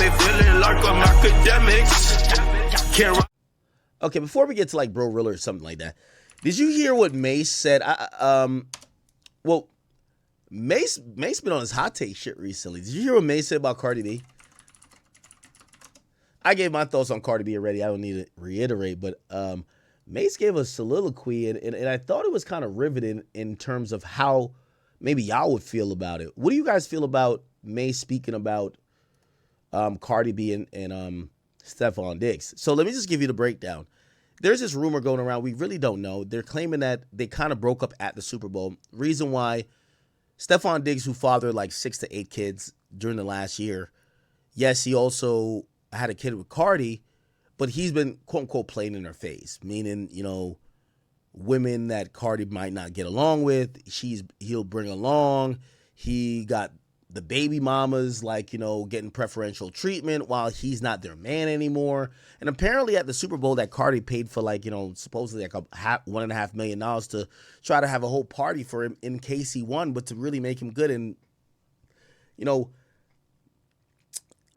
me feeling like I'm academics. Can't. Okay, before we get to like Bro Riller or something like that, did you hear what Mase said? Well, Mase been on his hot take shit recently. Did you hear what Mase said about Cardi B? I gave my thoughts on Cardi B already. I don't need to reiterate, but Mase gave a soliloquy, and I thought it was kind of riveting in terms of how maybe y'all would feel about it. What do you guys feel about Mase speaking about Cardi B and Stefon Diggs? So let me just give you the breakdown. There's this rumor going around. We really don't know. They're claiming that they kind of broke up at the Super Bowl. Reason why, Stefon Diggs, who fathered like 6 to 8 kids during the last year, yes, he also had a kid with Cardi, but he's been, quote unquote, playing in her face, meaning, you know, women that Cardi might not get along with, he'll bring along. He got the baby mamas, like, you know, getting preferential treatment while he's not their man anymore. And apparently at the Super Bowl that Cardi paid for, like, you know, supposedly like $1.5 million to try to have a whole party for him in case he won, but to really make him good and, you know,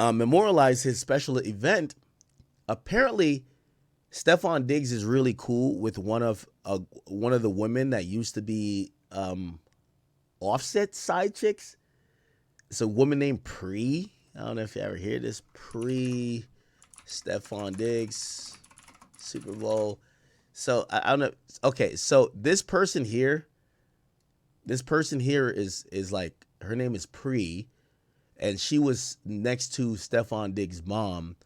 memorialize his special event. Apparently Stefon Diggs is really cool with one of the women that used to be Offset side chicks. It's a woman named Pre. I don't know if you ever hear this. Pre Stefon Diggs Super Bowl. So I don't know. Okay, so this person here is like, her name is Pre, and she was next to Stefon Diggs' mom.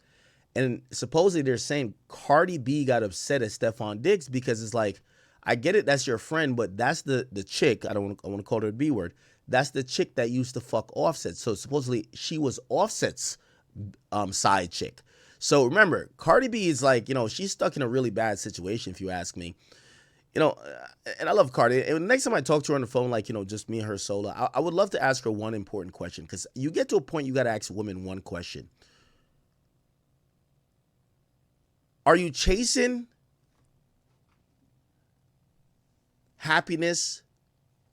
And supposedly they're saying Cardi B got upset at Stefon Diggs because it's like, I get it, that's your friend, but that's the chick. I want to call her a B word. That's the chick that used to fuck Offset. So supposedly she was Offset's side chick. So remember, Cardi B is like, you know, she's stuck in a really bad situation, if you ask me. You know, and I love Cardi. And next time I talk to her on the phone, like, you know, just me and her solo, I would love to ask her one important question, because you get to a point you got to ask women one question. Are you chasing happiness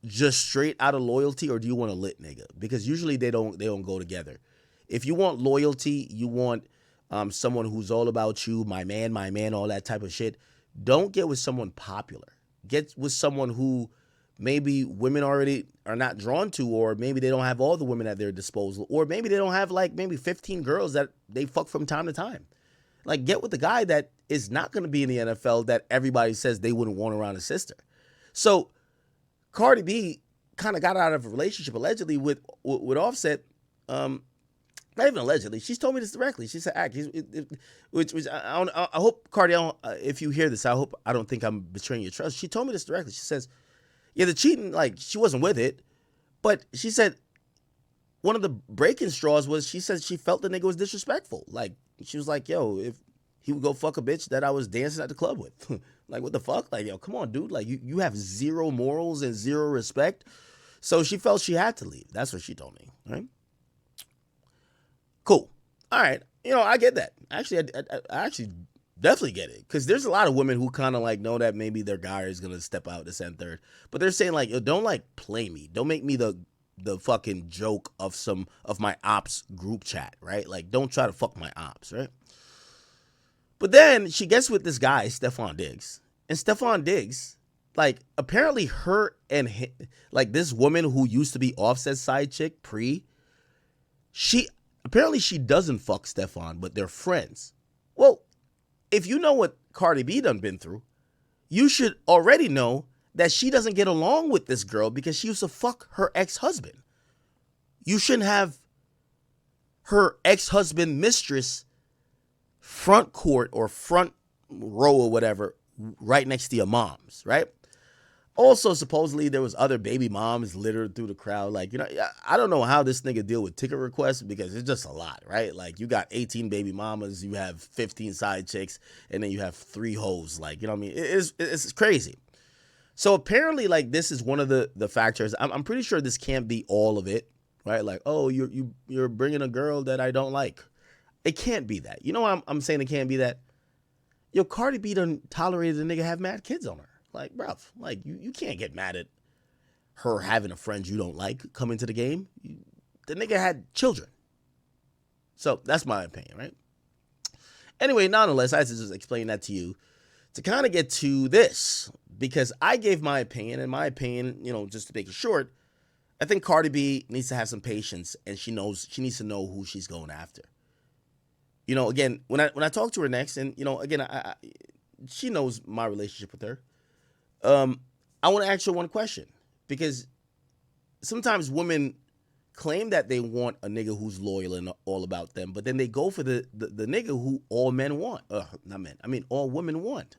just straight out of loyalty, or do you want a lit nigga? Because usually they don't go together. If you want loyalty, you want someone who's all about you, my man, all that type of shit. Don't get with someone popular. Get with someone who maybe women already are not drawn to, or maybe they don't have all the women at their disposal, or maybe they don't have like maybe 15 girls that they fuck from time to time. Like, get with the guy that is not going to be in the NFL that everybody says they wouldn't want around a sister. So Cardi B kind of got out of a relationship allegedly with Offset. Not even allegedly. She's told me this directly. She said, which I hope, Cardi, if you hear this, I hope I don't think I'm betraying your trust. She told me this directly. She says, yeah, the cheating, like, she wasn't with it, but she said one of the breaking straws was she said she felt the nigga was disrespectful. Like, she was like, yo, if he would go fuck a bitch that I was dancing at the club with. Like, what the fuck? Like, yo, come on, dude. Like, you have zero morals and zero respect. So she felt she had to leave. That's what she told me, right? Cool. All right. You know, I get that. Actually, I actually definitely get it. Because there's a lot of women who kind of like know that maybe their guy is going to step out this and third. But they're saying like, yo, don't like play me. Don't make me the fucking joke of my ops group chat, right? Like, don't try to fuck my ops, right? But then she gets with this guy, Stefon Diggs. And Stefon Diggs, like, apparently her and him, like, this woman who used to be Offset's side chick, Pre, apparently she doesn't fuck Stefon, but they're friends. Well, if you know what Cardi B done been through, you should already know that she doesn't get along with this girl because she used to fuck her ex-husband. You shouldn't have her ex-husband mistress front court or front row or whatever right next to your mom's, right? Also, supposedly there was other baby moms littered through the crowd. Like, you know, I don't know how this nigga deal with ticket requests because it's just a lot, right? Like, you got 18 baby mamas, you have 15 side chicks, and then you have 3 hoes. Like, you know what I mean? It's crazy. So apparently, like, this is one of the factors. I'm pretty sure this can't be all of it, right? Like, oh, you're bringing a girl that I don't like. It can't be that. You know why I'm saying it can't be that? Yo, Cardi B done tolerated a nigga have mad kids on her. Like, bruv, like, you can't get mad at her having a friend you don't like come into the game. The nigga had children. So that's my opinion, right? Anyway, nonetheless, I had to just explain that to you to kind of get to this because I gave my opinion, and my opinion, just to make it short, I think Cardi B needs to have some patience, and she needs to know who she's going after. Again, when I talk to her next, and again, she knows my relationship with her. I want to ask her one question because sometimes women claim that they want a nigga who's loyal and all about them, but then they go for the nigga who all men want. Not men. I mean, all women want.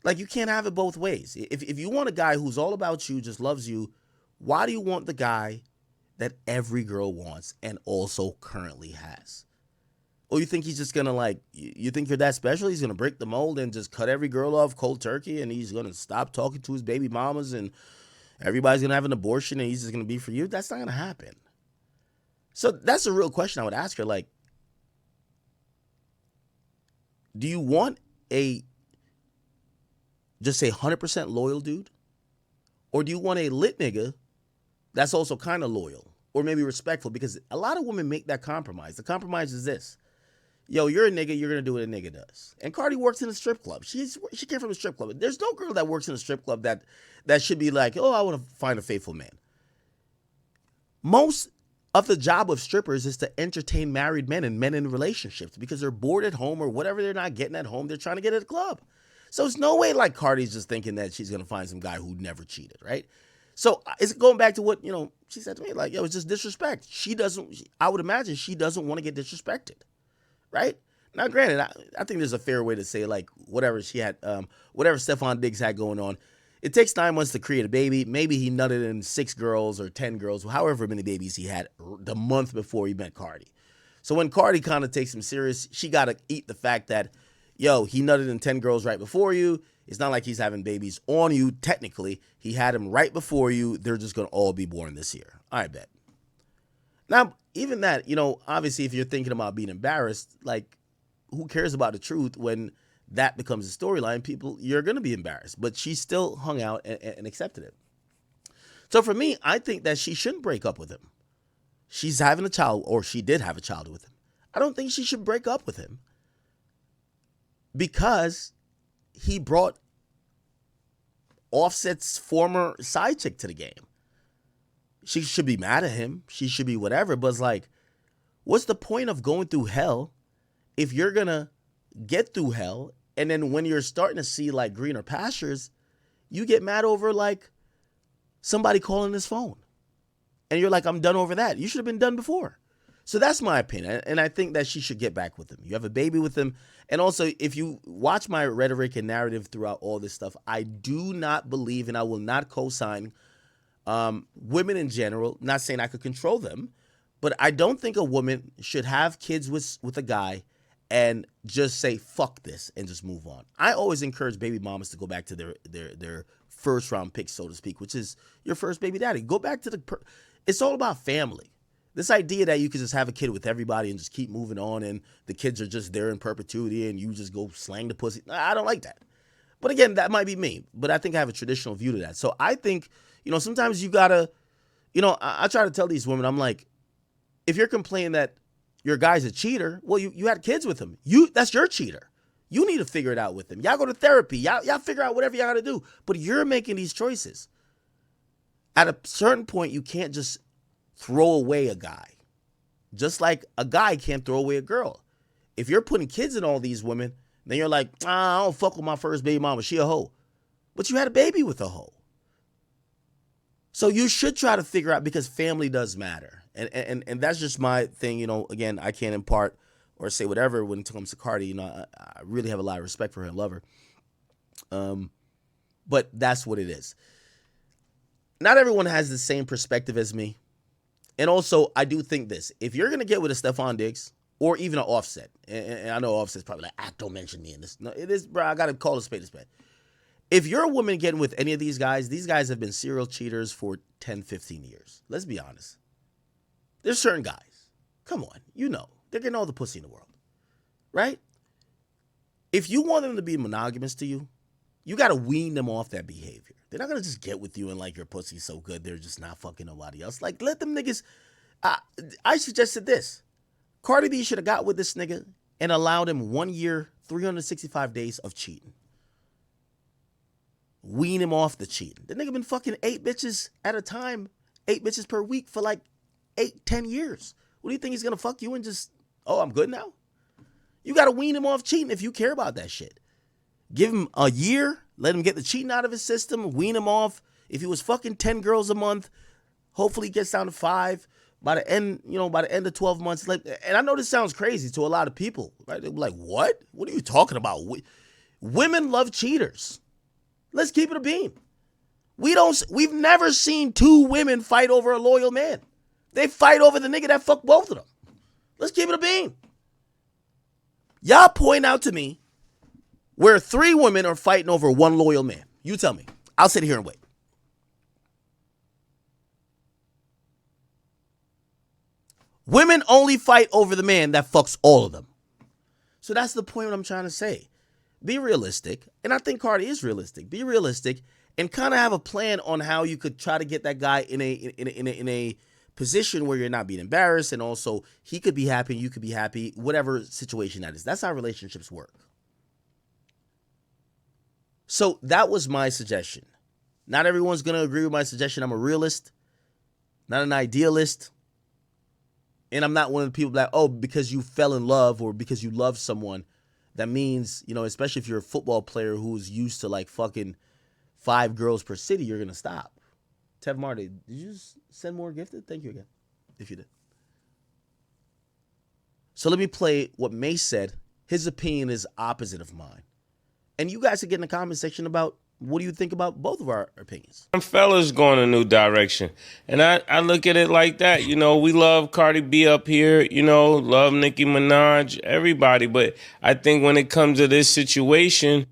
Like, you can't have it both ways. If you want a guy who's all about you, just loves you, why do you want the guy that every girl wants and also currently has? Or you think he's just gonna you think you're that special? He's gonna break the mold and just cut every girl off cold turkey, and he's gonna stop talking to his baby mamas, and everybody's gonna have an abortion, and he's just gonna be for you? That's not gonna happen. So that's a real question I would ask her. Like, do you want a just say 100% loyal dude, or do you want a lit nigga that's also kind of loyal or maybe respectful? Because a lot of women make that compromise. The compromise is this. Yo, you're a nigga, you're going to do what a nigga does. And Cardi works in a strip club. She came from a strip club. There's no girl that works in a strip club that should be like, oh, I want to find a faithful man. Most of the job of strippers is to entertain married men and men in relationships because they're bored at home or whatever they're not getting at home, they're trying to get at a club. So it's no way like Cardi's just thinking that she's going to find some guy who never cheated, right? So it's going back to what, she said to me, like, yo, it's just disrespect. I would imagine she doesn't want to get disrespected. Right? Now, granted, I think there's a fair way to say, like, whatever she had, whatever Stefon Diggs had going on, it takes 9 months to create a baby. Maybe he nutted in 6 girls or 10 girls, however many babies he had the month before he met Cardi. So when Cardi kind of takes him serious, she got to eat the fact that, yo, he nutted in 10 girls right before you. It's not like he's having babies on you. Technically, he had them right before you. They're just going to all be born this year. I bet. Now, even that, obviously, if you're thinking about being embarrassed, like, who cares about the truth when that becomes a storyline? You're going to be embarrassed. But she still hung out and accepted it. So for me, I think that she shouldn't break up with him. She's having a child, or she did have a child with him. I don't think she should break up with him because he brought Offset's former side chick to the game. She should be mad at him. She should be whatever. But it's like, what's the point of going through hell if you're going to get through hell, and then when you're starting to see like greener pastures, you get mad over like somebody calling his phone. And you're like, I'm done over that. You should have been done before. So that's my opinion. And I think that she should get back with him. You have a baby with him. And also, if you watch my rhetoric and narrative throughout all this stuff, I do not believe, and I will not co-sign women in general. Not saying I could control them, but I don't think a woman should have kids with a guy and just say, fuck this, and just move on. I always encourage baby mamas to go back to their first round pick, so to speak, which is your first baby daddy. Go back to it's all about family. This idea that you could just have a kid with everybody and just keep moving on and the kids are just there in perpetuity and you just go slang the pussy. I don't like that. But again, that might be me. But I think I have a traditional view to that. So I think, sometimes you gotta, I try to tell these women, I'm like, if you're complaining that your guy's a cheater, well, you had kids with him. That's your cheater. You need to figure it out with him. Y'all go to therapy. Y'all figure out whatever y'all gotta do. But you're making these choices. At a certain point, you can't just throw away a guy. Just like a guy can't throw away a girl. If you're putting kids in all these women, then you're like, I don't fuck with my first baby mama. She a hoe. But you had a baby with a hoe. So you should try to figure out, because family does matter. And that's just my thing. Again, I can't impart or say whatever when it comes to Cardi. I really have a lot of respect for her and love her. But that's what it is. Not everyone has the same perspective as me. And also, I do think this. If you're going to get with a Stefon Diggs or even an Offset, and I know Offset's probably like, don't mention me in this. No, it is, bro, I got to call a spade a spade. If you're a woman getting with any of these guys have been serial cheaters for 10, 15 years. Let's be honest. There's certain guys. Come on. They're getting all the pussy in the world. Right? If you want them to be monogamous to you, you got to wean them off that behavior. They're not going to just get with you and like your pussy's so good, they're just not fucking nobody else. Like, let them niggas. I suggested this. Cardi B should have got with this nigga and allowed him 1 year, 365 days of cheating. Wean him off the cheating. The nigga been fucking 8 bitches at a time, 8 bitches per week for like 8-10 years. What do you think he's gonna fuck you and just, oh, I'm good now? You gotta wean him off cheating if you care about that shit. Give him a year, let him get the cheating out of his system, wean him off. If he was fucking 10 girls a month, hopefully he gets down to 5. By the end of 12 months, and I know this sounds crazy to a lot of people, right? They'll be like, what? What are you talking about? Women love cheaters. Let's keep it a beam. We've never seen 2 women fight over a loyal man. They fight over the nigga that fucked both of them. Let's keep it a beam. Y'all point out to me where 3 women are fighting over 1 loyal man. You tell me. I'll sit here and wait. Women only fight over the man that fucks all of them. So that's the point I'm trying to say. Be realistic, and I think Cardi is realistic. Be realistic and kind of have a plan on how you could try to get that guy in a position where you're not being embarrassed, and also he could be happy, you could be happy, whatever situation that is. That's how relationships work. So that was my suggestion. Not everyone's going to agree with my suggestion. I'm a realist, not an idealist. And I'm not one of the people that, oh, because you fell in love or because you love someone, that means, you know, especially if you're a football player who's used to like fucking 5 girls per city, you're going to stop. Tev Marty, did you just send more gifted? Thank you again, if you did. So let me play what Mase said. His opinion is opposite of mine. And you guys can get in the comment section about what do you think about both of our opinions. Some fellas going a new direction. And I look at it like that. You know, we love Cardi B up here, you know, love Nicki Minaj, everybody. But I think when it comes to this situation,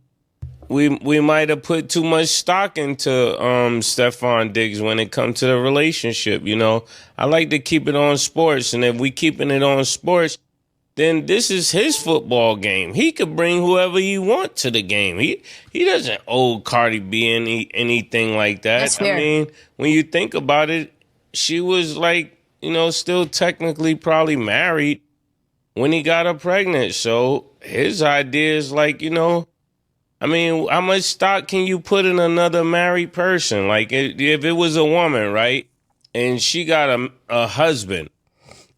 we might have put too much stock into Stefon Diggs when it comes to the relationship. You know, I like to keep it on sports. And if we keeping it on sports, then this is his football game. He could bring whoever he wants to the game. He doesn't owe Cardi B anything like that. That's fair. I mean, when you think about it, she was like, you know, still technically probably married when he got her pregnant. So his idea is like, you know, I mean, how much stock can you put in another married person? Like if it was a woman, right, and she got a husband,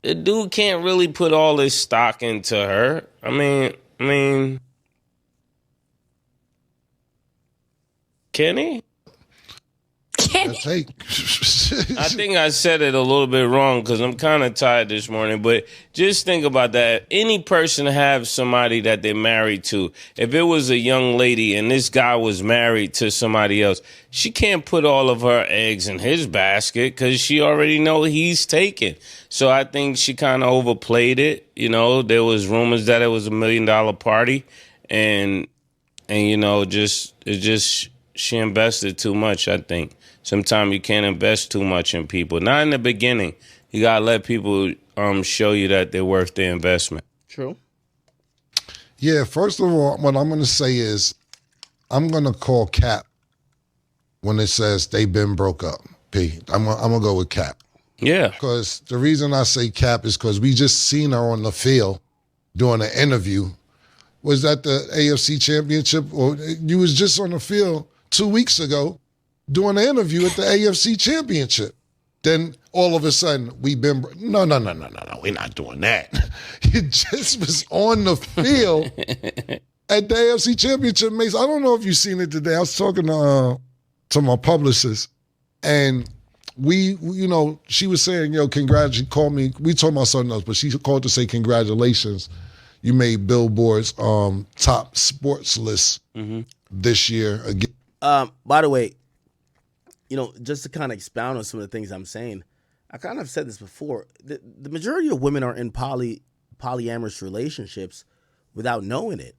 the dude can't really put all his stock into her. I mean, can he? Can he? I think I said it a little bit wrong because I'm kind of tired this morning. But just think about that. Any person have somebody that they're married to. If it was a young lady and this guy was married to somebody else, she can't put all of her eggs in his basket because she already know he's taken. So I think she kind of overplayed it. You know, there was rumors that it was $1 million party, and you know, she invested too much. I think sometimes you can't invest too much in people. Not in the beginning. You gotta let people show you that they're worth the investment. True. Yeah. First of all, what I'm gonna say is, I'm gonna call cap when it says they've been broke up. I'm gonna go with cap. Yeah. Because the reason I say cap is because we just seen her on the field doing an interview. Was that the AFC Championship? Or you was just on the field 2 weeks ago doing an interview at the AFC Championship. Then all of a sudden, no, we're not doing that. You just was on the field at the AFC Championship. Mase, I don't know if you've seen it today. I was talking to my publicist, and you know, she was saying, yo, she called me, we talking about something else, but she called to say congratulations. You made Billboard's top sports list this year again. By the way, you know, just to kind of expound on some of the things I'm saying, I kind of said this before. The majority of women are in polyamorous relationships without knowing it,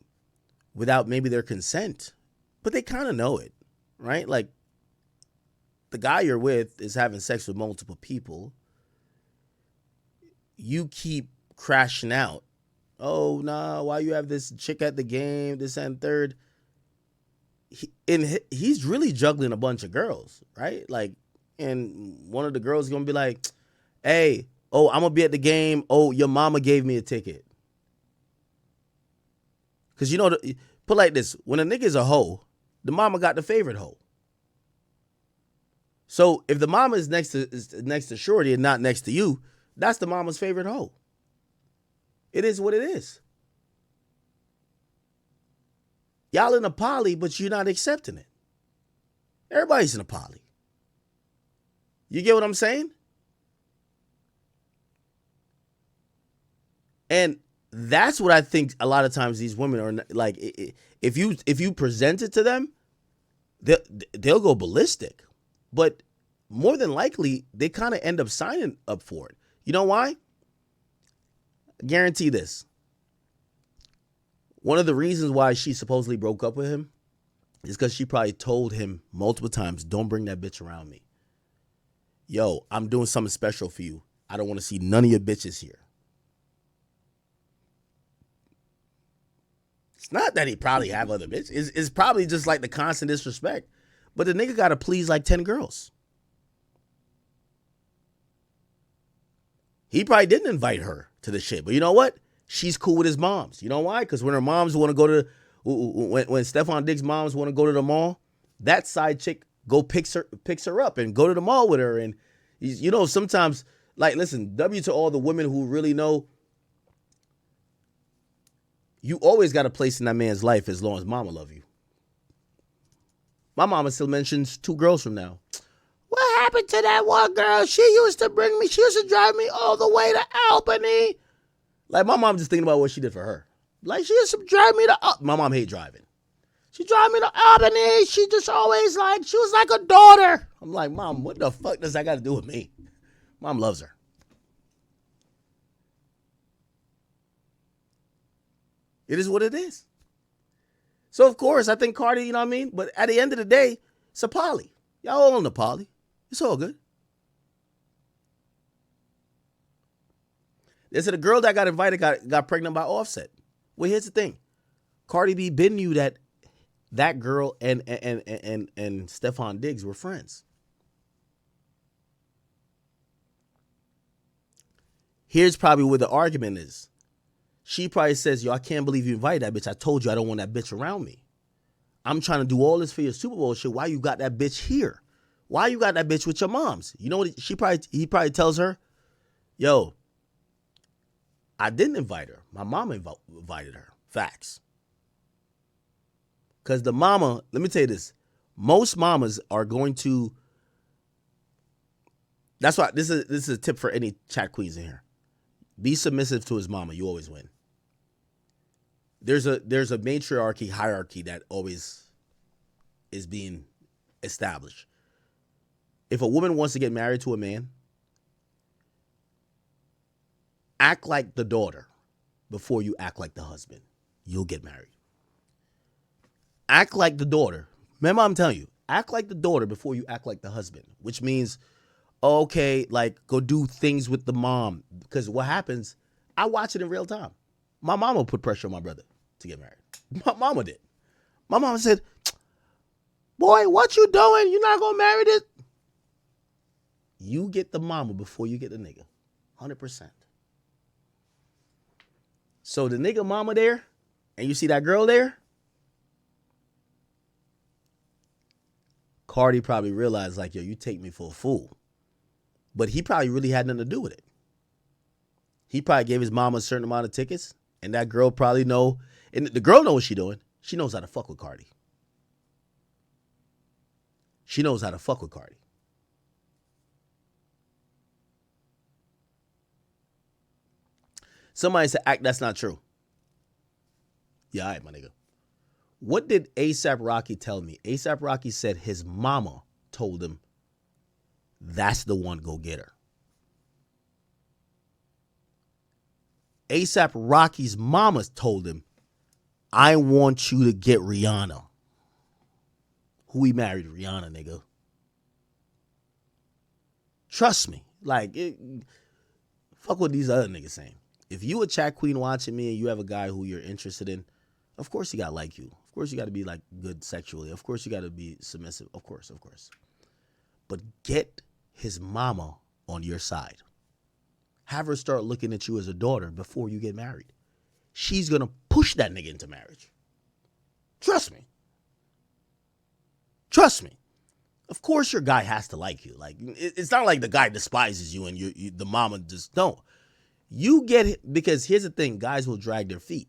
without maybe their consent, but they kind of know it, right? Like, the guy you're with is having sex with multiple people. You keep crashing out. Oh, nah, why you have this chick at the game, this and third. He's really juggling a bunch of girls, right? Like, and one of the girls is going to be like, hey, Oh, I'm gonna be at the game. Oh, your mama gave me a ticket. Cause you know, put like this: when a nigga's a hoe, the mama got the favorite hoe. So if the mama is next to Shorty and not next to you, that's the mama's favorite hoe. It is what it is. Y'all in a poly, but you're not accepting it. Everybody's in a poly. You get what I'm saying? And that's what I think a lot of times these women are like. If you present it to them, they'll go ballistic. But more than likely, they kind of end up signing up for it. You know why? I guarantee this. One of the reasons why she supposedly broke up with him is because she probably told him multiple times, don't bring that bitch around me. Yo, I'm doing something special for you. I don't want to see none of your bitches here. It's not that he probably have other bitches. It's probably just like the constant disrespect. But the nigga got to please like 10 girls. He probably didn't invite her to the shit. But you know what? She's cool with his moms. You know why? Because when her moms want to go to, when Stefon Diggs' moms want to go to the mall, that side chick picks her up and go to the mall with her. And, you know, sometimes, like, listen, W to all the women who really know, you always got a place in that man's life as long as mama love you. My mama still mentions 2 girls from now. What happened to that one girl? She used to drive me all the way to Albany. Like, my mom just thinking about what she did for her. Like, she used to drive me to, my mom hate driving. She drive me to Albany. She just always like, she was like a daughter. I'm like, Mom, what the fuck does that got to do with me? Mom loves her. It is what it is. So, of course, I think Cardi, you know what I mean? But at the end of the day, it's a poly. Y'all all on the poly. It's all good. They said a girl that got invited got pregnant by Offset. Well, here's the thing. Cardi B been knew that girl and Stefon Diggs were friends. Here's probably where the argument is. She probably says, yo, I can't believe you invited that bitch. I told you I don't want that bitch around me. I'm trying to do all this for your Super Bowl shit. Why you got that bitch here? Why you got that bitch with your moms? You know what he probably tells her? Yo, I didn't invite her. My mama invited her. Facts. Because the mama, let me tell you this. Most mamas are going to, that's why this is a tip for any chat queens in here. Be submissive to his mama. You always win. There's a matriarchy hierarchy that always is being established. If a woman wants to get married to a man, act like the daughter before you act like the husband. You'll get married. Act like the daughter. Remember, I'm telling you, act like the daughter before you act like the husband, which means, okay, like, go do things with the mom. Because what happens, I watch it in real time. My mama put pressure on my brother to get married. My mama did. My mama said, boy, what you doing? You not going to marry this? You get the mama before you get the nigga. 100%. So the nigga mama there, and you see that girl there, Cardi probably realized, like, yo, you take me for a fool. But he probably really had nothing to do with it. He probably gave his mama a certain amount of tickets, and that girl probably know, and the girl knows what she doing. She knows how to fuck with Cardi. She knows how to fuck with Cardi. Somebody said, act, that's not true. Yeah, all right, my nigga. What did A$AP Rocky tell me? A$AP Rocky said his mama told him, that's the one, go get her. A$AP Rocky's mama told him, I want you to get Rihanna. Who he married? Rihanna, nigga. Trust me. Like, fuck what these other niggas saying. If you a chat queen watching me and you have a guy who you're interested in, of course he got to like you. Of course you got to be like good sexually. Of course you got to be submissive. Of course. But get his mama on your side. have her start looking at you as a daughter before you get married. She's going to push that nigga into marriage. Trust me. Trust me. Of course your guy has to like you. Like, it's not like the guy despises you and the mama just don't. You get it, because here's the thing, guys will drag our feet.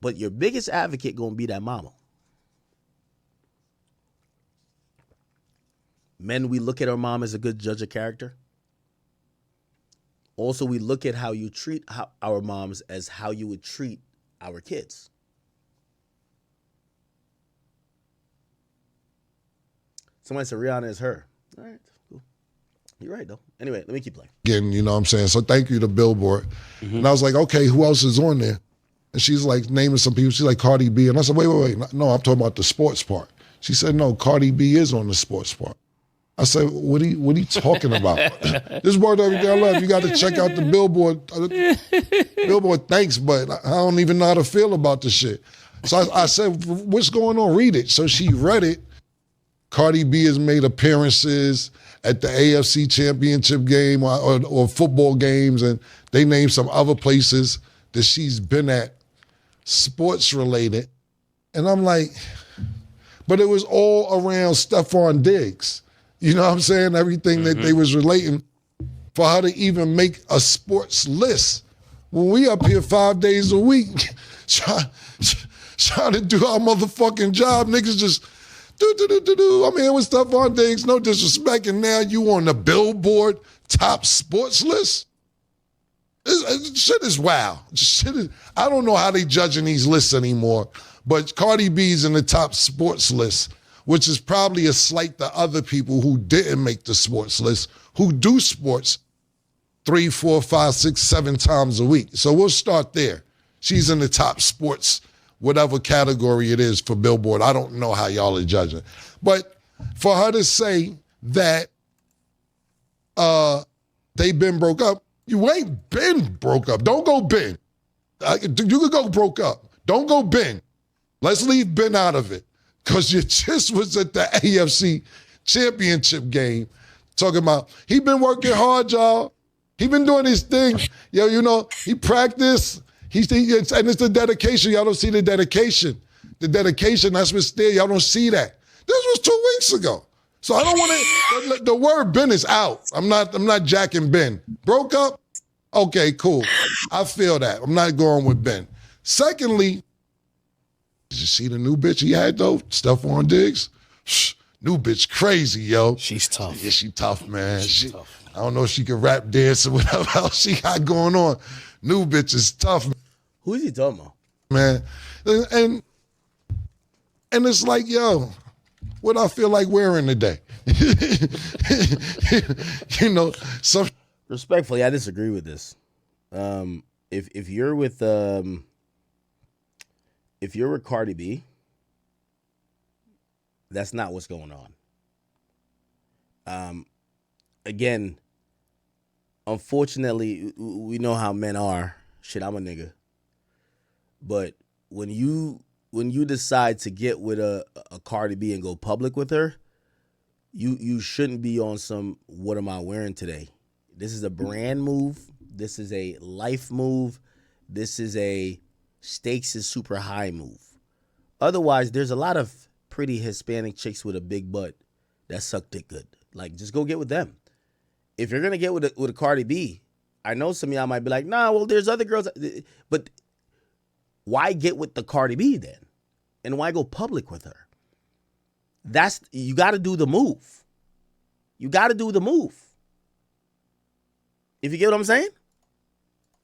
But your biggest advocate going to be that mama. Men, we look at our mom as a good judge of character. Also, we look at how you treat our moms as how you would treat our kids. Somebody said Rihanna is her. All right, cool. You're right, though. Anyway, let me keep playing. Again, you know what I'm saying? So thank you to Billboard. Mm-hmm. And I was like, okay, who else is on there? And she's like naming some people. She's like Cardi B. And I said, wait. No, I'm talking about the sports part. She said, no, Cardi B is on the sports part. I said, what are you talking about? This word every day I love. You got to check out the Billboard. Billboard, thanks, but I don't even know how to feel about this shit. So I said, what's going on? Read it. So she read it. Cardi B has made appearances at the AFC Championship game or football games, and they named some other places that she's been at, sports related. And I'm like, but it was all around Stefon Diggs. You know what I'm saying? Everything that they was relating for her to even make a sports list. When we up here 5 days a week trying to do our motherfucking job, niggas just do. I'm here with Stefon Diggs, no disrespect, and now you on the Billboard top sports list? Shit is wild. I don't know how they judging these lists anymore, but Cardi B's in the top sports list, which is probably a slight to other people who didn't make the sports list, who do sports 3, 4, 5, 6, 7 times a week. So we'll start there. She's in the top sports, whatever category it is for Billboard. I don't know how y'all are judging. But for her to say that they've been broke up, you ain't been broke up. Don't go been. You could go broke up. Don't go been. Let's leave Ben out of it. Because you just was at the AFC Championship game talking about, he been working hard, y'all. He been doing his thing. Yo, you know, he practiced. And it's the dedication. Y'all don't see the dedication. The dedication, that's what's there. Y'all don't see that. This was 2 weeks ago. So I don't want to, the word Ben is out. I'm not jacking Ben. Broke up? Okay, cool. I feel that. I'm not going with Ben. Secondly, did you see the new bitch he had, though? Stefon Diggs? New bitch crazy, yo. She's tough. Yeah, she tough, man. She's tough. I don't know if she can rap, dance, or whatever else she got going on. New bitch is tough, man. Who is he talking about? Man. And it's like, yo, what I feel like wearing today. You know, some... Respectfully, I disagree with this. If you're with Cardi B, that's not what's going on. Again, unfortunately, we know how men are. Shit, I'm a nigga. But when you decide to get with a Cardi B and go public with her, you shouldn't be on some what am I wearing today. This is a brand move. This is a life move. This is a stakes is super high move. Otherwise, there's a lot of pretty Hispanic chicks with a big butt that suck dick good. Like, just go get with them. If you're gonna get with a Cardi B, I know some of y'all might be like, nah, well, there's other girls. But why get with the Cardi B then? And why go public with her? You got to do the move. You got to do the move. If you get what I'm saying?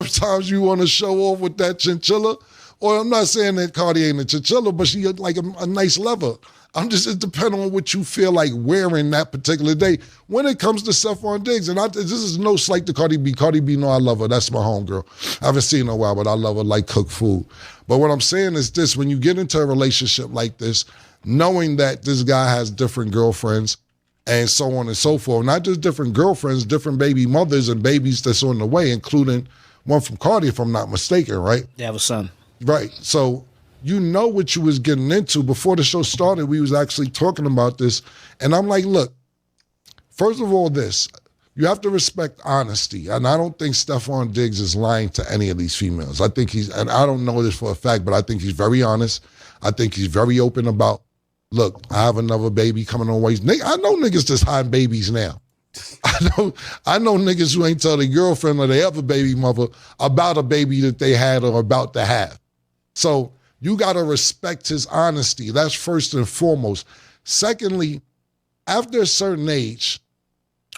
Sometimes you want to show off with that chinchilla. Or I'm not saying that Cardi ain't a chinchilla, but she like a nice leather. It depends on what you feel like wearing that particular day. When it comes to Stefon Diggs, and this is no slight to Cardi B. Cardi B, know I love her. That's my homegirl. I haven't seen her in a while, but I love her like cook food. But what I'm saying is this, when you get into a relationship like this, knowing that this guy has different girlfriends and so on and so forth, not just different girlfriends, different baby mothers and babies that's on the way, including one from Cardi, if I'm not mistaken, right? They have a son. Right. So you know what you was getting into. Before the show started, we was actually talking about this. And I'm like, look, first of all, you have to respect honesty. And I don't think Stefon Diggs is lying to any of these females. I think and I don't know this for a fact, but I think he's very honest. I think he's very open about, look, I have another baby coming on ways. I know niggas that's hiding babies now. I know niggas who ain't tell their girlfriend or their other baby mother about a baby that they had or about to have. So you got to respect his honesty. That's first and foremost. Secondly, after a certain age,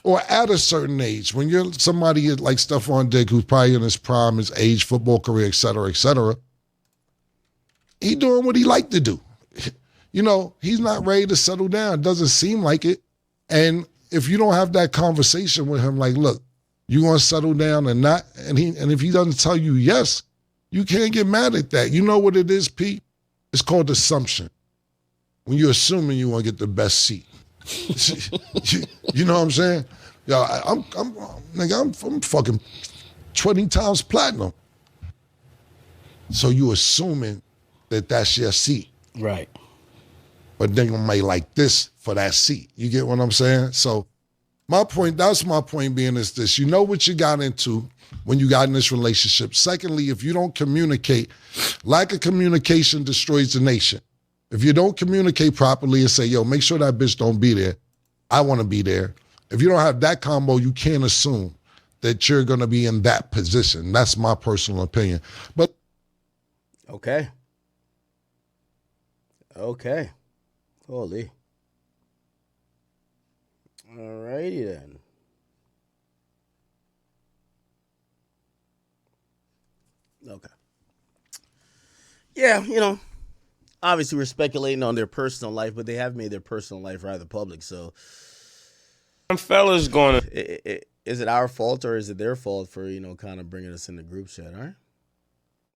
or at a certain age, when you're somebody like Stefon Diggs, who's probably in his prime, his age, football career, et cetera, he doing what he like to do. You know, he's not ready to settle down. It doesn't seem like it. And if you don't have that conversation with him, like, look, you gonna settle down or not? And if he doesn't tell you yes, you can't get mad at that. You know what it is, Pete? It's called assumption. When you're assuming you want to get the best seat. You know what I'm saying? Yo, I'm fucking 20 times platinum. So you assuming that that's your seat. Right. But then you might like this for that seat. You get what I'm saying? So that's my point being is this. You know what you got into when you got in this relationship. Secondly, if you don't communicate, lack of communication destroys the nation. If you don't communicate properly and say, yo, make sure that bitch don't be there. I want to be there. If you don't have that combo, you can't assume that you're going to be in that position. That's my personal opinion. But okay. Holy. All righty then. Okay. Yeah, you know, obviously we're speculating on their personal life, but they have made their personal life rather public, so. Fellas going to... Is it our fault or is it their fault for, you know, kind of bringing us in the group chat, all right?